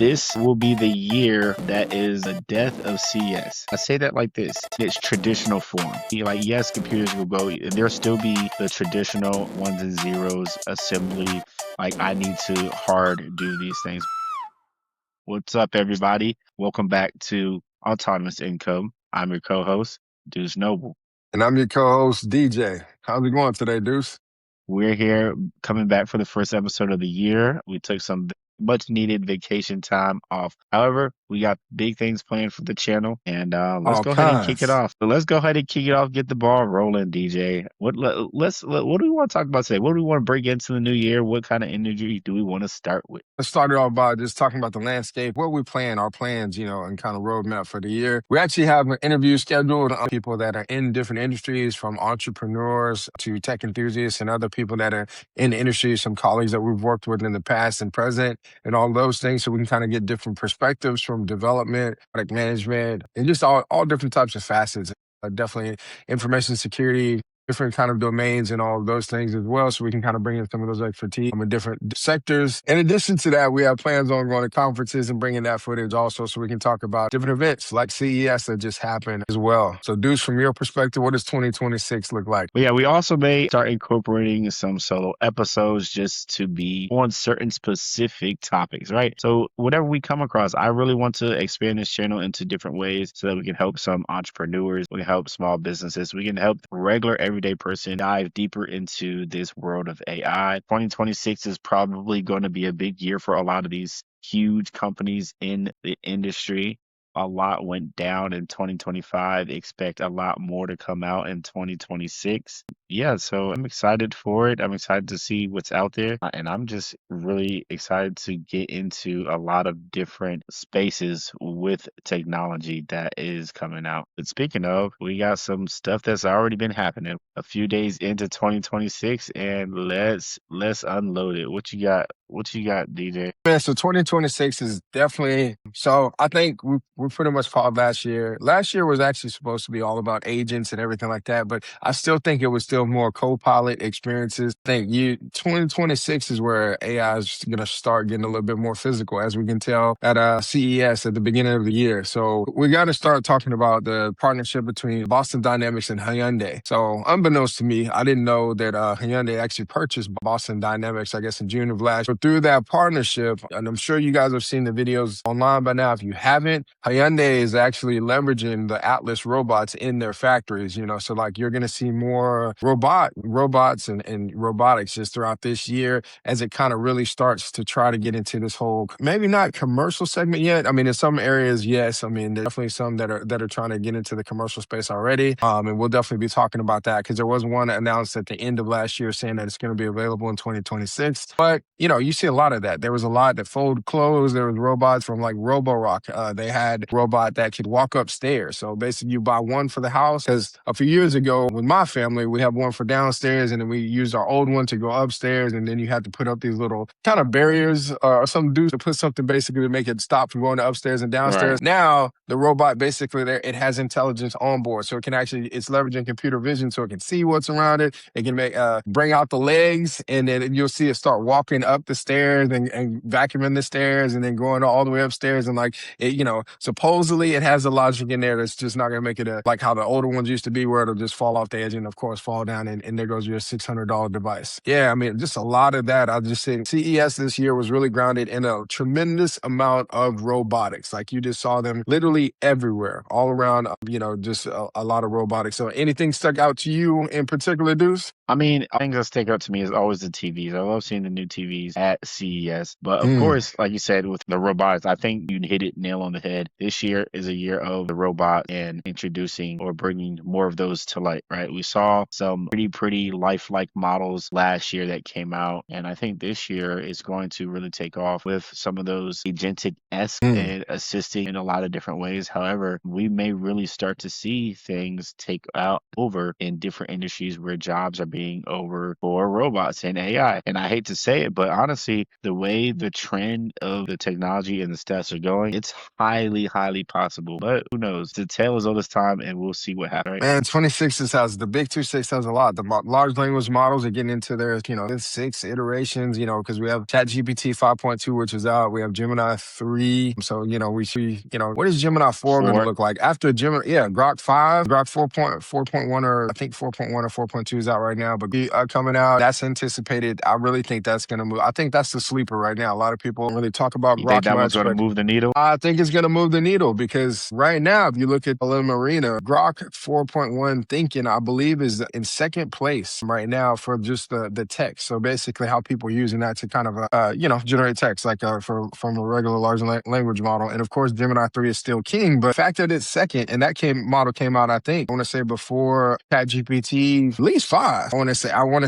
This will be the year that is the death of CS. I say that like this, its traditional form. Like, yes, computers will go, there'll still be the traditional ones and zeros assembly. Like, I need to hard do these things. What's up, everybody? Welcome back to Autonomous Income. I'm your co-host, Deuce Noble. And I'm your co-host, DJ. How's it going today, Deuce? We're here coming back for the first episode of the year. We took some much needed vacation time off. However, we got big things planned for the channel, and let's All go ahead and kick it kinds. off. So let's go ahead and kick it off, get the ball rolling, DJ. What do we want to talk about today? What do we want to bring into the new year? What kind of energy do we want to start with? Let's start it off by just talking about the landscape, what we plan, our plans, and kind of roadmap for the year. We actually have an interview scheduled on people that are in different industries, from entrepreneurs to tech enthusiasts and other people that are in the industry, some colleagues that we've worked with in the past and present, and all those things. So we can kind of get different perspectives from development, product management, and just all different types of facets. Definitely information security, different kind of domains and all of those things as well. So we can kind of bring in some of those expertise in different sectors. In addition to that, we have plans on going to conferences and bringing that footage also, so we can talk about different events like CES that just happened as well. So Deuce, from your perspective, what does 2026 look like? But yeah, we also may start incorporating some solo episodes just to be on certain specific topics, right? So whatever we come across, I really want to expand this channel into different ways so that we can help some entrepreneurs, we can help small businesses, we can help the regular everyday person dive deeper into this world of AI. 2026 is probably going to be a big year for a lot of these huge companies in the industry. A lot went down in 2025. Expect a lot more to come out in 2026. Yeah, so I'm excited for it. I'm excited to see what's out there. And I'm just really excited to get into a lot of different spaces with technology that is coming out. But speaking of, we got some stuff that's already been happening a few days into 2026, and let's unload it. What you got? What you got, DJ? Man, so 2026 is definitely, so I think we pretty much called last year. Last year was actually supposed to be all about agents and everything like that, but I still think it was still more co-pilot experiences. I think 2026 is where AI is going to start getting a little bit more physical, as we can tell at CES at the beginning of the year. So we got to start talking about the partnership between Boston Dynamics and Hyundai. So unbeknownst to me, I didn't know that Hyundai actually purchased Boston Dynamics, I guess, in June of last year. But through that partnership, and I'm sure you guys have seen the videos online by now. If you haven't, Hyundai is actually leveraging the Atlas robots in their factories, so like you're going to see more robots and robotics just throughout this year as it kind of really starts to try to get into this whole, maybe not commercial segment yet. I mean, in some areas, yes. I mean, there's definitely some that are trying to get into the commercial space already. And we'll definitely be talking about that because there was one announced at the end of last year saying that it's going to be available in 2026. But, you see a lot of that. There was a lot that fold clothes. There was robots from like Roborock. They had a robot that could walk upstairs. So basically you buy one for the house, because a few years ago with my family, we have one for downstairs, and then we used our old one to go upstairs. And then you had to put up these little kind of barriers or some dudes to put something basically to make it stop from going to upstairs and downstairs. Right. Now the robot basically it has intelligence on board. So it can it's leveraging computer vision, so it can see what's around it. It can bring out the legs, and then you'll see it start walking up the stairs and vacuuming the stairs and then going all the way upstairs. And like it, supposedly it has a logic in there that's just not going to make it like how the older ones used to be, where it'll just fall off the edge and of course fall down, and there goes your $600 device. Yeah, I mean, just a lot of that. I'll just say CES this year was really grounded in a tremendous amount of robotics. Like you just saw them literally everywhere, all around, just a lot of robotics. So anything stuck out to you in particular, Deuce? I mean, I think that stick out to me is always the TVs. I love seeing the new TVs at CES. But of course, like you said, with the robots, I think you hit it nail on the head. This year is a year of the robot and introducing or bringing more of those to light, right? We saw some pretty lifelike models last year that came out. And I think this year is going to really take off with some of those agentic-esque and assisting in a lot of different ways. However, we may really start to see things take out over in different industries where jobs are being over for robots and AI. And I hate to say it, but honestly, honestly, the way the trend of the technology and the stats are going, it's highly, highly possible. But who knows? The tale is all this time, and we'll see what happens. Right? Man, 26 has the big 26 has a lot. The large language models are getting into their, fifth, six iterations, because we have ChatGPT 5.2, which is out. We have Gemini 3. So, we see, what is Gemini 4 going to For look like? After Gemini, yeah, Grok 5, Grok 4.1, or I think 4.1 or 4.2 is out right now, but coming out, that's anticipated. I really think that's going to move. I think that's the sleeper right now. A lot of people don't really talk about you think Grok that one's much, going to but move the needle? I think it's going to move the needle because right now, if you look at the Marina, Grok 4.1 thinking, I believe, is in second place right now for just the text. So basically, how people are using that to kind of, generate text like from a regular large language model. And of course, Gemini 3 is still king, but the fact that it's second and that model came out, I think, I want to say before ChatGPT, at least 5. I want to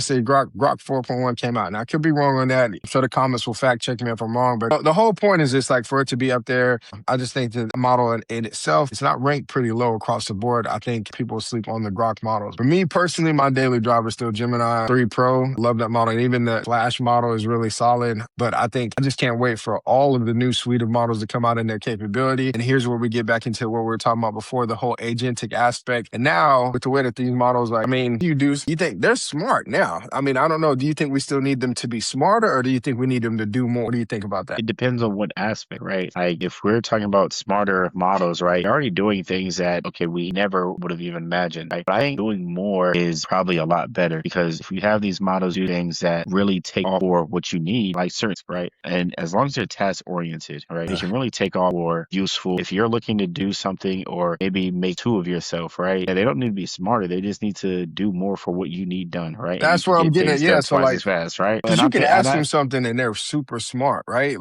say Grok 4.1 came out. Now, I could be wrong on that. So the comments will fact check me if I'm wrong. But the whole point is just like for it to be up there, I just think that the model in itself, it's not ranked pretty low across the board. I think people sleep on the Grok models. For me personally, my daily driver is still Gemini 3 Pro. Love that model. And even the Flash model is really solid. But I think I just can't wait for all of the new suite of models to come out in their capability. And here's where we get back into what we were talking about before, the whole agentic aspect. And now with the way that these models, you think they're smart now. I don't know. Do you think we still need them to be smarter, or do you think we need them to do more? What do you think about that? It depends on what aspect, right? Like if we're talking about smarter models, right, they're already doing things that, okay, we never would have even imagined. Right? But I think doing more is probably a lot better because if you have these models do things that really take off for what you need, like certain, right? And as long as they're task oriented, right, they can really take off for useful. If you're looking to do something or maybe make two of yourself, right? And they don't need to be smarter. They just need to do more for what you need done, right? That's where I'm getting at. Yeah. So twice as fast, right? because you can ask them something and they're super smart, right?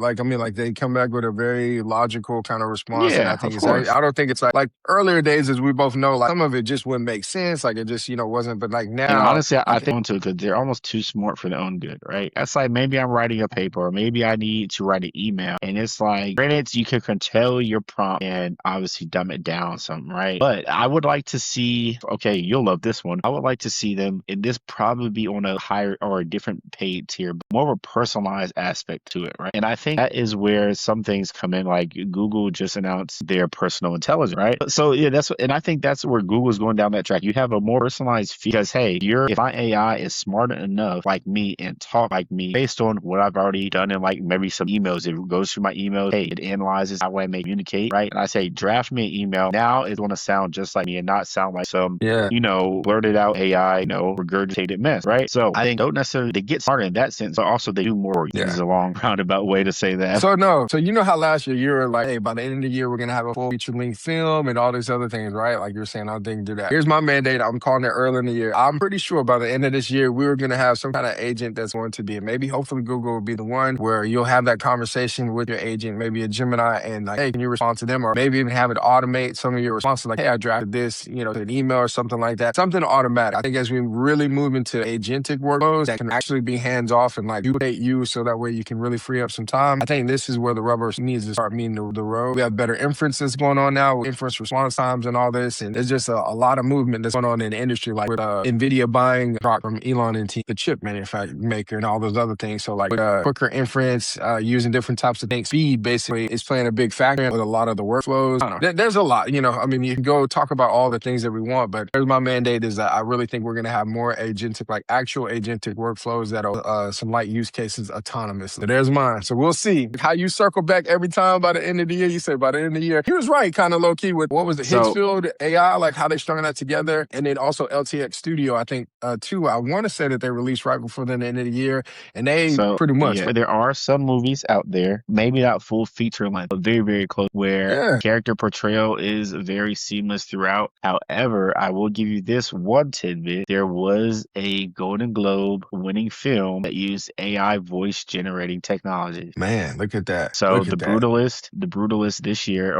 They come back with a very logical kind of response. And I Yeah, think of course. I don't think it's like earlier days, as we both know, like some of it just wouldn't make sense. Like it just, wasn't. But like now, and honestly, I think too, because they're almost too smart for their own good, right? That's like maybe I'm writing a paper or maybe I need to write an email. And it's like, granted, you can tell your prompt and obviously dumb it down something, right? But I would like to see, okay, you'll love this one. I would like to see them, and this probably be on a higher or a different paid tier, but more of a personalized aspect to it, right? And I think that is where some things come in, like Google just announced their personal intelligence, right? So yeah, and I think that's where Google's going down that track. You have a more personalized feed because hey, if my AI is smart enough like me and talk like me based on what I've already done in like maybe some emails, it goes through my emails, hey, it analyzes how I may communicate, right? And I say draft me an email. Now it's going to sound just like me and not sound like some blurted out AI, regurgitated mess, right? So I think don't necessarily they get smarter in that sense, but also they do more. Yeah. This is a long roundabout way to say that. So you know how last year you were like, hey, by the end of the year we're gonna have a full feature-length film and all these other things, right? Like you're saying, I didn't do that. Here's my mandate. I'm calling it early in the year. I'm pretty sure by the end of this year we were gonna have some kind of agent that's going to be, maybe hopefully Google will be the one where you'll have that conversation with your agent, maybe a Gemini, and like, hey, can you respond to them, or maybe even have it automate some of your responses, like, hey, I drafted this, to an email or something like that, something automatic. I think as we really move into agentic workflows that can actually be hands off and like duplicate you, so that way you can really free up some time. I think this is where the rubber needs to start meeting the road. We have better inferences going on now with inference response times and all this, and there's just a lot of movement that's going on in the industry, like with NVIDIA buying Grok from Elon and the chip maker and all those other things. So like with quicker inference, using different types of things, speed basically is playing a big factor with a lot of the workflows. I don't know. There's a lot, you can go talk about all the things that we want, but here's my mandate is that I really think we're going to have more agentic, like actual agentic workflows that are some light use cases autonomously. So there's mine. So we'll see how you circle back every time by the end of the year. You say by the end of the year. He was right, kind of low key with what was the Higgsfield AI, like how they strung that together. And then also LTX Studio, I think, too. I want to say that they released right before the end of the year. And they pretty much. Yeah, there are some movies out there, maybe not full feature length, but very, very close, where character portrayal is very seamless throughout. However, I will give you this one tidbit. There was a Golden Globe winning film that used AI voice generating technology. Man, look at that. So The Brutalist this year,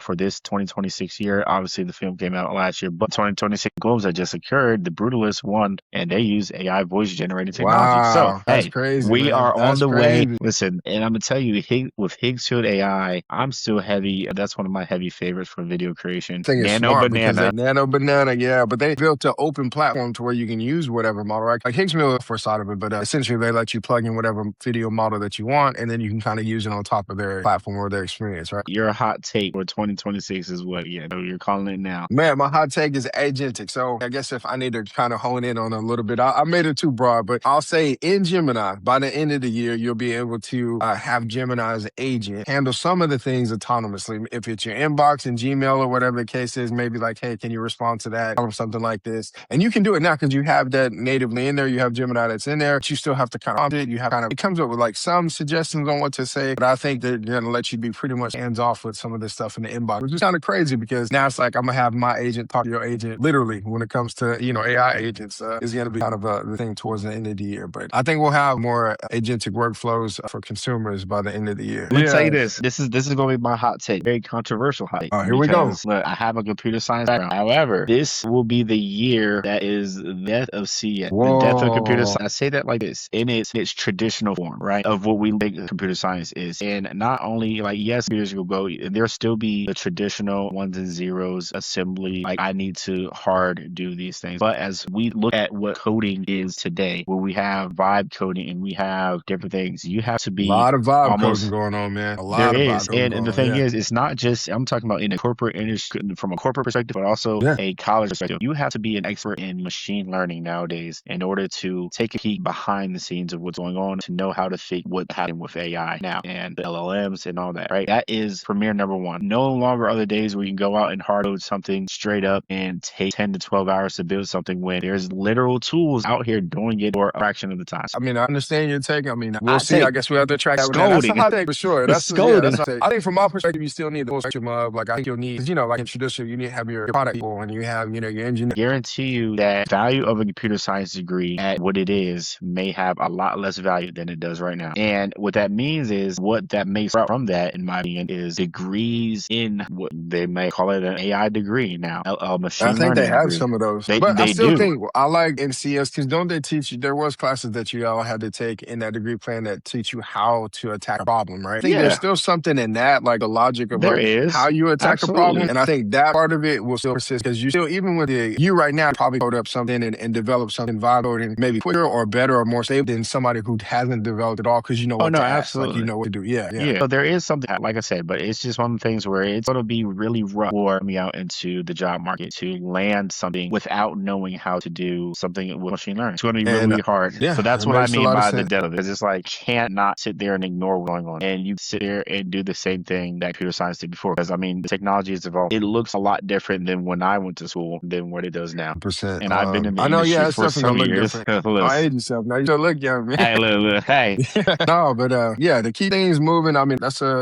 for this 2026 year, obviously the film came out last year, but 2026 Globes that just occurred, The Brutalist won, and they use AI voice generating technology. Wow, so that's crazy. We man. are that's on the crazy. way. Listen, and I'm gonna tell you, with Higgsfield AI, I'm still heavy. That's one of my heavy favorites for video creation. Nano Banana, yeah. But they built an open platform to where you can use whatever model, right? Like Higgsfield for side of it, but essentially they let you plug in whatever whatever video model that you want, and then you can kind of use it on top of their platform or their experience, right? Your hot take for 2026 is what? Yeah, so you're calling it now. Man, my hot take is agentic. So I guess if I need to kind of hone in on it a little bit, I made it too broad, but I'll say in Gemini, by the end of the year, you'll be able to have Gemini as an agent handle some of the things autonomously. If it's your inbox in Gmail or whatever the case is, maybe like, hey, can you respond to that or something like this? And you can do it now because you have that natively in there. You have Gemini that's in there, but you still have to kind of prompt it. You have kind of, it comes up with like some suggestions on what to say, but I think they're going to let you be pretty much hands off with some of this stuff in the inbox, which is kind of crazy because now it's like I'm going to have my agent talk to your agent literally when it comes to, AI agents is going to be kind of the thing towards the end of the year. But I think we'll have more agentic workflows for consumers by the end of the year. I'm gonna tell you this. This is going to be my hot take. Very controversial hot take. Here we go. Because look, I have a computer science background. However, this will be the year that is the death of CS. The death of computer science. I say that like this in its traditional form, right? Of what we think computer science is. And not only like, yes, computers will go, there'll still be the traditional ones and zeros assembly. Like I need to hard do these things. But as we look at what coding is today, where we have vibe coding and we have different things, you have to be a lot of vibe almost coding going on, man. A lot there of vibe is. coding And going the on. thing Yeah. is, it's not just, I'm talking about in a corporate industry, from a corporate perspective, but also Yeah. a college perspective. You have to be an expert in machine learning nowadays in order to take a peek behind the scenes of what's going on, to know how to fix what's happening with AI now and the LLMs and all that, right? That is premier number one. No longer are the days where you can go out and hard code something straight up and take 10 to 12 hours to build something when there's literal tools out here doing it for a fraction of the time. I mean, I understand your take. I mean, we'll Hot see. I take. guess we have to track that. That's a Scolding. hot take for sure. That's Scolding. that's a, I think from my perspective, you still need the whole spectrum of like I think you'll need, 'cause, like in traditional, you need to have your product people and you have your engineer. Guarantee you that value of a computer science degree at what it is may have a lot less value than it does right now. And what that means is what that makes from that, in my opinion, is degrees in what they may call it an AI degree now, a machine I think they learning have degree. some of those, They but I still do. think I like in CS because don't they teach you? There was classes that you all had to take in that degree plan that teach you how to attack a problem, right? I think there's Yeah, still something in that, like the logic of there like is. how you attack a problem, Absolutely. and I think that part of it will still persist because you still, even with you right now, probably code up something and develop something viable and maybe quicker or better or more stable than somebody who hasn't developed it all because you know Oh what no, to ask, like you absolutely. know what to do. Yeah, yeah. Yeah. So there is something, like I said, but it's just one of the things where it's going to be really rough for me out into the job market to land something without knowing how to do something with machine learning. It's going to be And really hard. yeah, So that's it what I makes a mean lot of by the sense. death of it. It's just like can't not sit there and ignore what's going on. And you sit there and do the same thing that computer science did before. Because I mean, the technology has evolved. It looks a lot different than when I went to school than what it does now. 100%. And I've been in the I know, yeah, industry it's for definitely some gonna look years. different. I hate yourself. Now you still look young, man. Hey, look, hey. No, but yeah, the key thing is moving. I mean,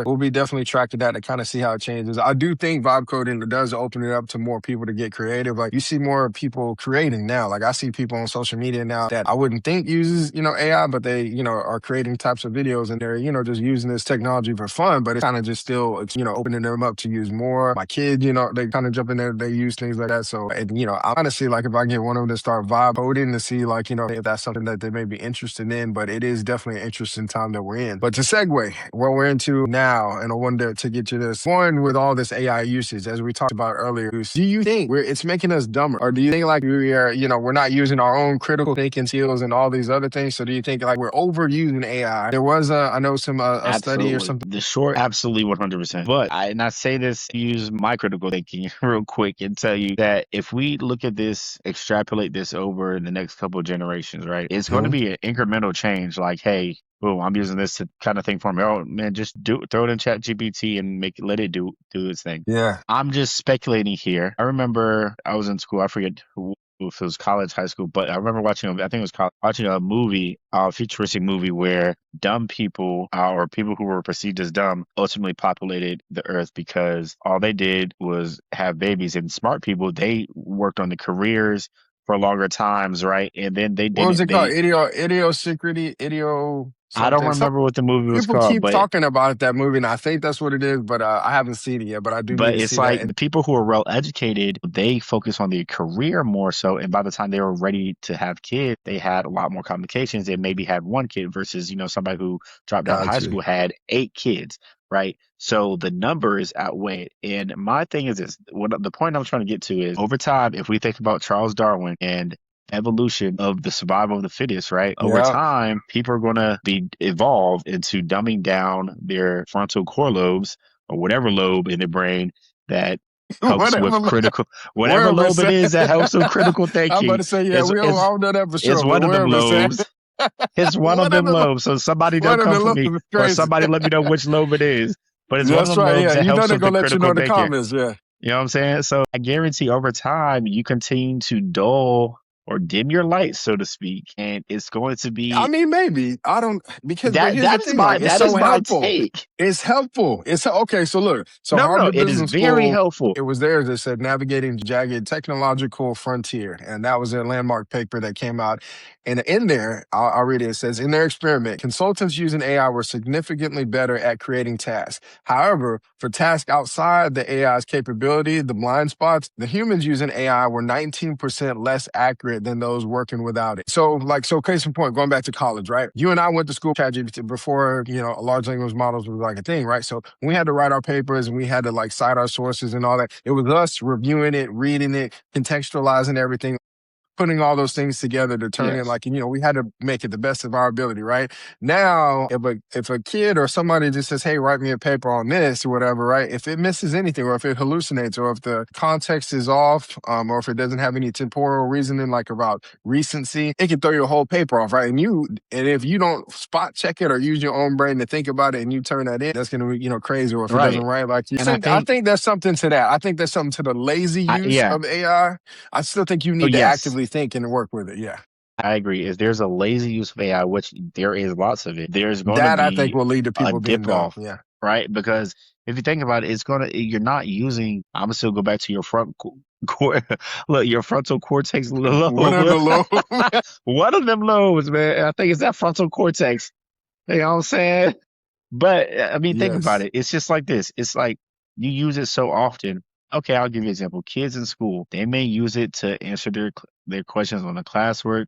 we'll be definitely tracking that to kind of see how it changes. I do think vibe coding does open it up to more people to get creative. Like you see more people creating now. Like I see people on social media now that I wouldn't think uses, AI, but they, are creating types of videos and they're, just using this technology for fun, but it's kind of just still, opening them up to use more. My kids, they kind of jump in there, they use things like that. So, and, I honestly, like if I get one of them to start vibe coding to see like, if that's something that they may be interested in, but it is definitely an interesting time that we're in. But to segue, what we're into now, and I wanted to get you this one with all this AI usage, as we talked about earlier, do you think it's making us dumber? Or do you think like we are, we're not using our own critical thinking skills and all these other things? So do you think like we're overusing AI? There was I know some a study or something. The short, absolutely 100%. But I say this, use my critical thinking real quick and tell you that if we look at this, extrapolate this over the next couple of generations, right, it's going to be an incremental change. Like, hey, boom, I'm using this to kind of think for me. Oh man, just throw it in Chat GPT and let it do its thing. Yeah. I'm just speculating here. I remember I was in school. I forget if it was college, high school, but I remember watching, I think it was college, watching a movie, a futuristic movie where dumb people or people who were perceived as dumb ultimately populated the earth because all they did was have babies, and smart people, they worked on the careers for longer times, right? And then they What was didn't, it called? Idiosyncrasy, I don't something. remember what the movie was People called, keep but talking about that movie, and I think that's what it is, but I haven't seen it yet, but I do need to it's see that. like the people who are well educated, they focus on their career more so. And by the time they were ready to have kids, they had a lot more complications. They maybe had one kid versus, somebody who dropped out of high Gotcha. school had 8 kids, right? So the numbers outweigh it. And my thing is this, what the point I'm trying to get to is over time, if we think about Charles Darwin and evolution of the survival of the fittest, right? Over Yeah. time, people are going to be evolved into dumbing down their frontal core lobes or whatever lobe in the brain that helps with Whatever, critical, whatever wherever it's lobe it at. is that helps with critical I'm about thinking to say, yeah, is we don't, I is don't know that for is sure, but one of them wherever it's at. lobes. It's one of them Whatever, lobes. So somebody don't one of come the for me lobes is or crazy. somebody let me know which lobe it is. But it's one of That's them right. lobes Yeah. that You know, helps they're with the going to let you know critical in the thinking. comments. Yeah. You know what I'm saying? So I guarantee over time you continue to dull or dim your light, so to speak, and it's going to I be mean, maybe I don't because, but that here's the that is thing: like, my it's that is so my helpful. take. It's helpful. It's okay. So look, so No, no, Harvard it is Business very School. helpful. It was theirs that said navigating the jagged technological frontier, and that was their landmark paper that came out. And in there, I'll read it. It says, in their experiment, consultants using AI were significantly better at creating tasks. However, for tasks outside the AI's capability, the blind spots, the humans using AI were 19% less accurate than those working without it. So, like, so case in point, going back to college, right? You and I went to school ChatGPT before, large language models was like a thing, right? So we had to write our papers and we had to like cite our sources and all that. It was us reviewing it, reading it, contextualizing everything, putting all those things together to turn in Yes. like, we had to make it the best of our ability, right? Now, if a kid or somebody just says, hey, write me a paper on this or whatever, right? If it misses anything or if it hallucinates or if the context is off, or if it doesn't have any temporal reasoning like about recency, it can throw your whole paper off, right? And if you don't spot check it or use your own brain to think about it and you turn that in, that's gonna be, crazy. Or if it doesn't Right. write like you. And I So I think think there's something to that. I think there's something to the lazy use yeah. of AI. I still think you So need to yes, actively think and work with it. Yeah. I agree. Is there's a lazy use of AI, which there is lots of it. There's going to That I think be will lead to a people being dip dumb. off, Yeah. right? Because if you think about it, you're not using, I'm gonna still go back to your core, look, your frontal cortex One of lobe. the low. One of them lobes, man. I think it's that frontal cortex. You know what I'm saying? But I mean, think about Yes. it. It's just like this. It's like you use it so often. Okay, I'll give you an example. Kids in school, they may use it to answer their questions on the classwork,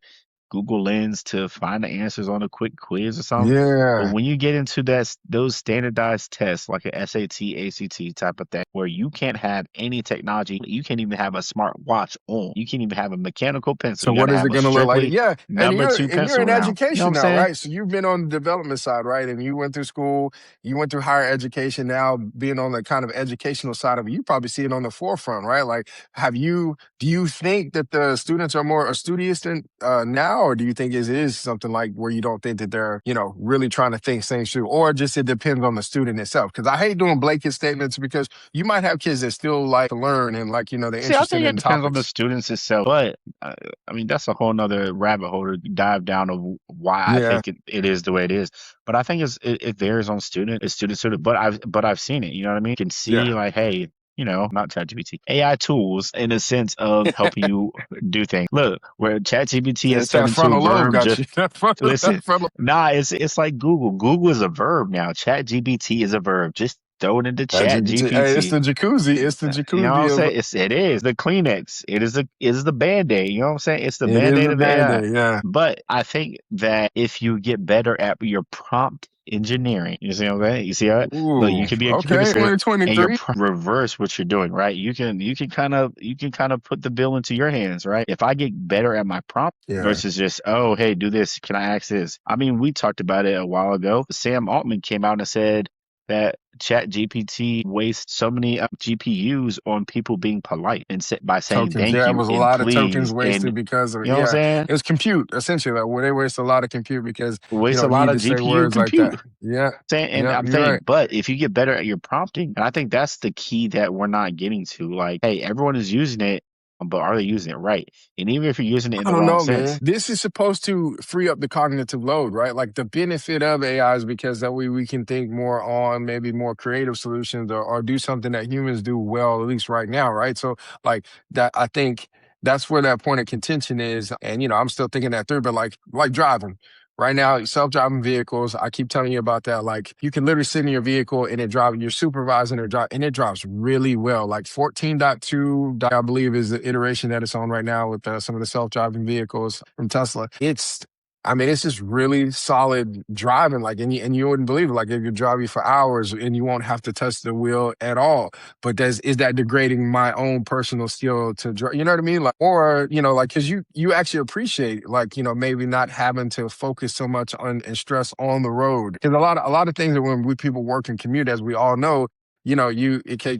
Google Lens to find the answers on a quick quiz or something. But Yeah. when you get into those standardized tests, like a SAT, ACT type of thing, where you can't have any technology, you can't even have a smart watch on. You can't even have a mechanical pencil. So You got what to is have it a going to look like? strictly Yeah, and number you're two and you're pencil in round. You know what education I'm now, saying? right? So you've been on the development side, right? And you went through school, you went through higher education. Now being on the kind of educational side of it, you probably see it on the forefront, right? Like, do you think that the students are more studious than now, or do you think it is something like where you don't think that they're really trying to think things through, or just it depends on the student itself? Because I hate doing blanket statements because you might have kids that still like to learn and like they're See, I interested think it in depends on the topics. students itself, but I mean that's a whole nother rabbit hole to dive down of why I Yeah, think it is the way it is. But I think it varies on it's student. But I've seen it. You know what I mean? You can see yeah. like, hey, not ChatGPT, AI tools in a sense of helping you do things. Look, where ChatGPT has It's that turned into a frontal lobe verb. got Just you. That listen, frontal. nah, it's like Google. Google is a verb now. ChatGPT is a verb. Just throw it into That GPT. Hey, it's ChatGPT. the jacuzzi. It's the You know what I'm jacuzzi of. saying? It is the Kleenex. It is the Band-Aid. You know what I'm saying? It's the It is Band-Aid a of AI. band-aid. Yeah. But I think that if you get better at your prompt engineering, you see what I'm saying? You see how look, you Ooh. can be a computer Okay. scientist and 2023. reverse what you're doing, right? You can kind of put the bill into your hands, right? If I get better at my prompt Yeah. versus just, oh, hey, do this. Can I ask this? I mean, we talked about it a while ago. Sam Altman came out and said that Chat GPT wastes so many GPUs on people being polite and by saying Tokens. thank Yeah, it you was a and lot of tokens please and wasted because of you it. know what I'm Yeah. saying? It's compute, essentially. Like, well, they waste a lot of compute because Waste a you lot need of to say GPU words like compute. that. Yeah. And Yeah. I'm You're saying, right. but if you get better at your prompting, and I think that's the key that we're not getting to. Like, hey, everyone is using it, but are they using it right? And even if you're using it in I the don't wrong know, man. sense, This is supposed to free up the cognitive load, right? Like the benefit of AI is because that way we can think more on maybe more creative solutions or do something that humans do well, at least right now, right? So like that, I think that's where that point of contention is. And I'm still thinking that through, but like driving. Right now, self-driving vehicles, I keep telling you about that. Like you can literally sit in your vehicle and you're supervising or drive, and it drives really well. Like 14.2, I believe, is the iteration that it's on right now with some of the self-driving vehicles from Tesla. It's I mean, it's just really solid driving. Like, and you wouldn't believe it. Like, it could drive you for hours and you won't have to touch the wheel at all. But is that degrading my own personal skill to drive? You know what I mean? Like, or, like, cause you actually appreciate, like, maybe not having to focus so much on and stress on the road. Cause a lot of things that when people work and commute, as we all know,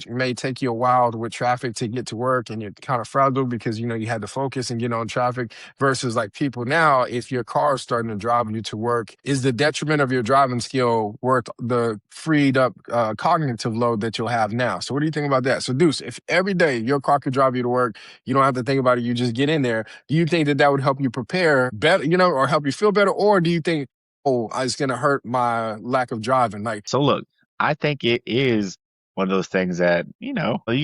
may take you a while with traffic to get to work, and you're kind of fragile because you had to focus and get on traffic versus like people now, if your car is starting to drive you to work, is the detriment of your driving skill worth the freed up cognitive load that you'll have now? So what do you think about that? So Deuce, if every day your car could drive you to work, you don't have to think about it, you just get in there, do you think that that would help you prepare better, or help you feel better? Or do you think, oh, it's going to hurt my lack of driving? Like, So look, I think it is one of those things that, you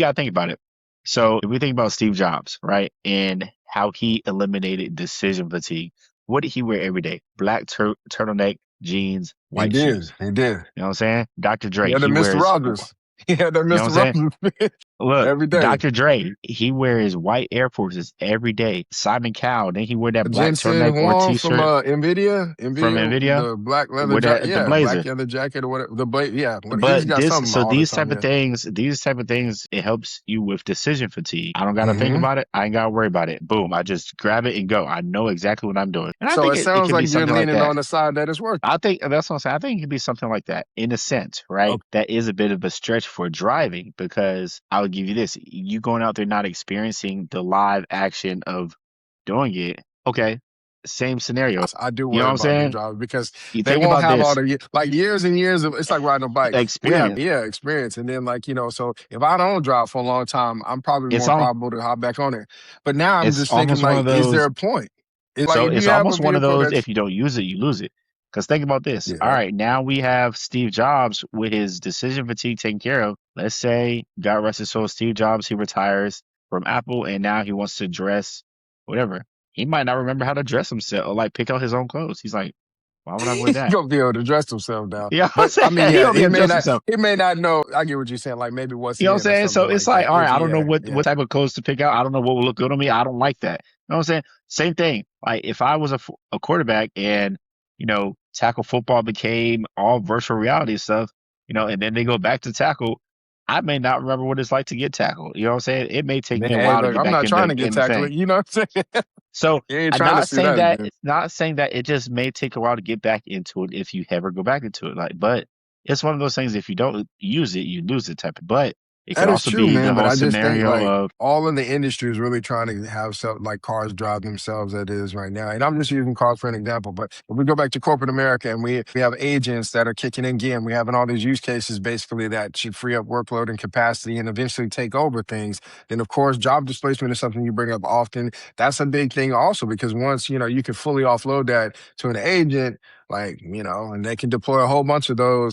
got to think about it. So if we think about Steve Jobs, right, and how he eliminated decision fatigue, what did he wear every day? Black turtleneck, jeans, he white did. shoes. He did. You know what I'm saying? Dr. He Dre, had that he Mr. wears, Rogers. He had that you know what Mr. I'm saying? Rogers Look, every day. Dr. Dre, he wears white Air Forces every day. Simon Cowell, then he wear that black Jensen turtleneck or Huang from t-shirt NVIDIA, from NVIDIA the black leather with jacket, the yeah, black blazer. leather jacket or whatever. Yeah, he's But got something all the these time. type of Yeah. things, it helps you with decision fatigue. I don't gotta think hmm about it. I ain't gotta worry about it. Boom, I just grab it and go. I know exactly what I'm doing. And I So think it it sounds can like be you're something like leaning that. on the side that it's working. I think that's what I'm saying. I think it could be something like that in a sense, right? Okay. That is a bit of a stretch for driving because I'll give you this. You going out there not experiencing the live action of doing it. Okay, same scenario. I do You know worry what I'm about new saying? drivers because You they think won't about have all this the like years and years of. It's like riding a bike. We have experience. experience, and then like so if I don't drive for a long time, I'm probably It's more all probable to hop back on it. But now I'm it's just thinking almost one like, of is there those. a point? It's like So if it's you have a almost one of vehicle those, that's if you don't use it, you lose it. Because think about this. All yeah. right, now we have Steve Jobs with his decision fatigue taken care of. Let's say, God rest his soul, Steve Jobs, he retires from Apple and now he wants to dress whatever. He might not remember how to dress himself or like pick out his own clothes. He's like, why would I wear He's that? gonna be able to dress himself now. You know what But I'm I mean, saying? He yeah, gonna be able to dress himself. he may not know. I get what you're saying. Like maybe what's You know what I'm in or saying? So something it's like like, that. all right, If I don't know yeah. what type of clothes to pick out. I don't know what will look good on me. I don't like that. You know what I'm saying? Same thing. Like if I was a quarterback and, tackle football became all virtual reality stuff, and then they go back to tackle, I may not remember what it's like to get tackled. You know what I'm saying? It may take Man, me a hey, while to look, get I'm back not in trying to get in the tackled. thing. You know what I'm saying? So You ain't I'm trying to not see saying that that again. not saying that it just may take a while to get back into it if you ever go back into it. Like, but it's one of those things if you don't use it, you lose it type of. But it could That is also true, be the man. But whole I just think scenario like of all in the industry is really trying to have some like cars drive themselves that is right now. And I'm just using cars for an example. But if we go back to corporate America and we have agents that are kicking in gear and we having all these use cases basically that should free up workload and capacity and eventually take over things, then of course job displacement is something you bring up often. That's a big thing also because once you can fully offload that to an agent, like and they can deploy a whole bunch of those.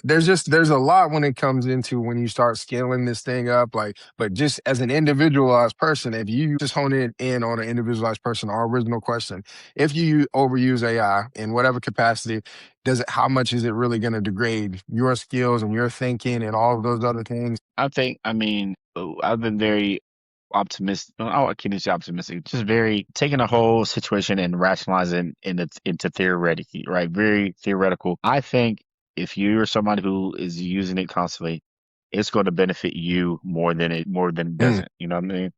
There's a lot when it comes into when you start scaling this thing up, like, but just as an individualized person, if you just hone it in on an individualized person, our original question, if you overuse AI in whatever capacity, how much is it really going to degrade your skills and your thinking and all of those other things? I mean, I've been very optimistic. Oh, I can't say optimistic. Just very taking a whole situation and rationalizing into theoretically, right? Very theoretical. I think if you're somebody who is using it constantly, it's going to benefit you more than it Mm, doesn't. You know what I mean?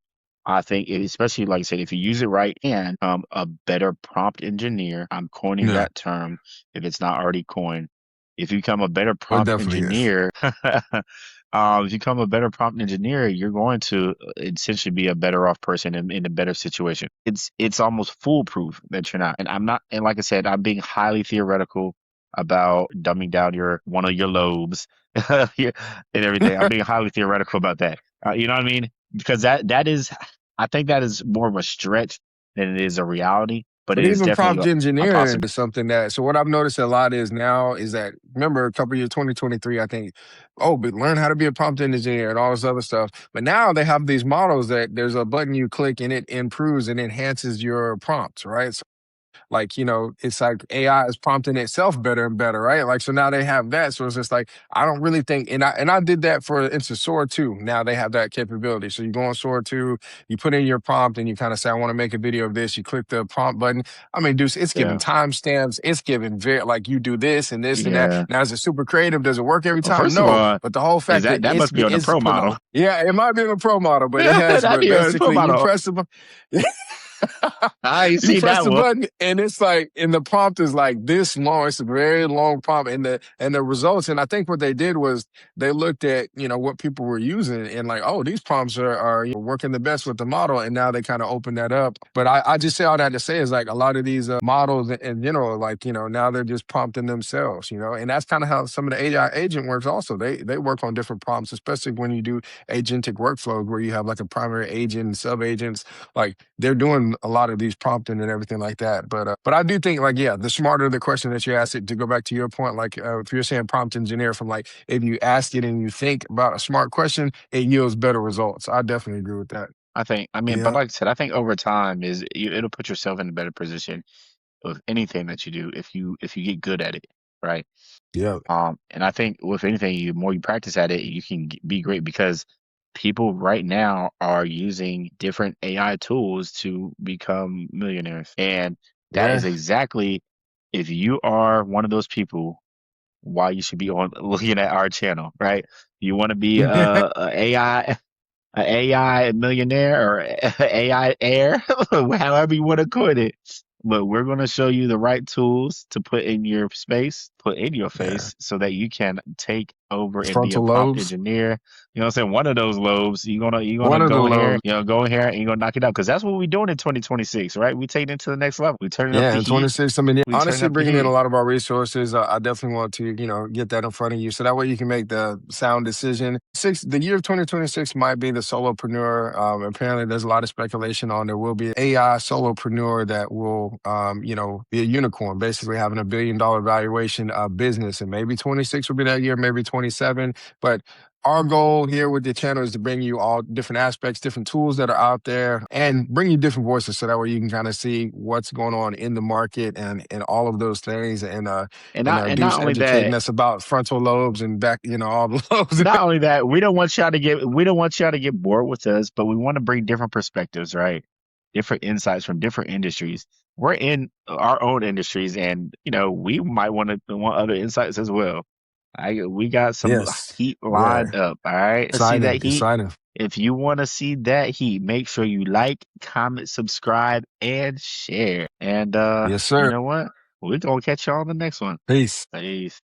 I think, especially like I said, if you use it right and a better prompt engineer, I'm coining yeah, that term if it's not already coined. If you become a better it prompt definitely is. engineer, if you become a better prompt engineer, you're going to essentially be a better off person in a better situation. It's almost foolproof that you're not. And I'm not. And like I said, I'm being highly theoretical about dumbing down your one of your lobes and everything. I'm being highly theoretical about that. You know what I mean? Because that is, I think that is more of a stretch than it is a reality, but But it is even definitely prompt a engineering possibility. is something that, so what I've noticed a lot is now is that, remember a couple of years, 2023, I think, oh, but learn how to be a prompt engineer and all this other stuff. But now they have these models that there's a button you click and it improves and enhances your prompts, right? like, it's like AI is prompting itself better and better, right? Like, so now they have that. So it's just like, I don't really think, and I did that for instance, Sora 2. Now they have that capability. So you go on Sora 2, you put in your prompt and you kind of say, I want to make a video of this. You click the prompt button. I mean, Deuce, it's giving Yeah. timestamps. It's giving like you do this and this and that. Yeah. Now, is it super creative? Does it work every Well, time? first of No. all, But the whole is fact that that must be on the it's pro putting model. yeah, it might be a pro model, but it has, That'd but be on the pro basically you model. press the I ain't you seen press that the one. button and it's like, and the prompt is like this long. It's a very long prompt, and the results. And I think what they did was they looked at what people were using and like, oh, these prompts are working the best with the model, and now they kind of open that up. But I just say all that to say is like a lot of these models in general, like now they're just prompting themselves, and that's kind of how some of the AI agent works. Also, they work on different prompts, especially when you do agentic workflows where you have like a primary agent and sub agents. Like they're doing a lot of these prompting and everything like that. But I do think like, yeah, the smarter the question that you ask it, to go back to your point, like if you're saying prompt engineer, from like if you ask it and you think about a smart question, it yields better results. I definitely agree with that. I mean, but Yeah. like I said, I think over time it'll put yourself in a better position of anything that you do if you get good at it, right? Yeah. And I think with anything, the more you practice at it, you can be great because people right now are using different AI tools to become millionaires. And that is Yeah. exactly, if you are one of those people, why you should be on looking at our channel, right? You want to be a AI millionaire or AI heir, however you want to put it. But we're going to show you the right tools to put in your space, put in your Yeah. face, so that you can take over and be a Frontal prompt lobes. engineer. You know what I'm saying? One of those lobes, you're gonna One of the go here, lobes. go in here and you're gonna knock it out. Because that's what we're doing in 2026, right? We take it to the next level. We turning up Yeah, the in heat. 26, I mean, yeah, We turning honestly, up the bringing in a heat. lot of our resources, I definitely want to, get that in front of you. So that way you can make the sound decision. The year of 2026 might be the solopreneur. Apparently, there's a lot of speculation on there will be an AI solopreneur that will, be a unicorn, basically having $1 billion valuation business. And maybe 26 will be that year, maybe 27. But our goal here with the channel is to bring you all different aspects, different tools that are out there, and bring you different voices so that way you can kind of see what's going on in the market and all of those things. And And Deuce educating us about frontal lobes and back, all the lobes. not only that, we don't want y'all to get bored with us, but we want to bring different perspectives, right? Different insights from different industries. We're in our own industries, and we might want other insights as well. We got some Yes. heat Yeah. lined up. All right, let's see Exciting. that heat. Exciting. If you want to see that heat, make sure you like, comment, subscribe, and share. And Yes, you sir. know what? We're gonna catch y'all on the next one. Peace. Peace.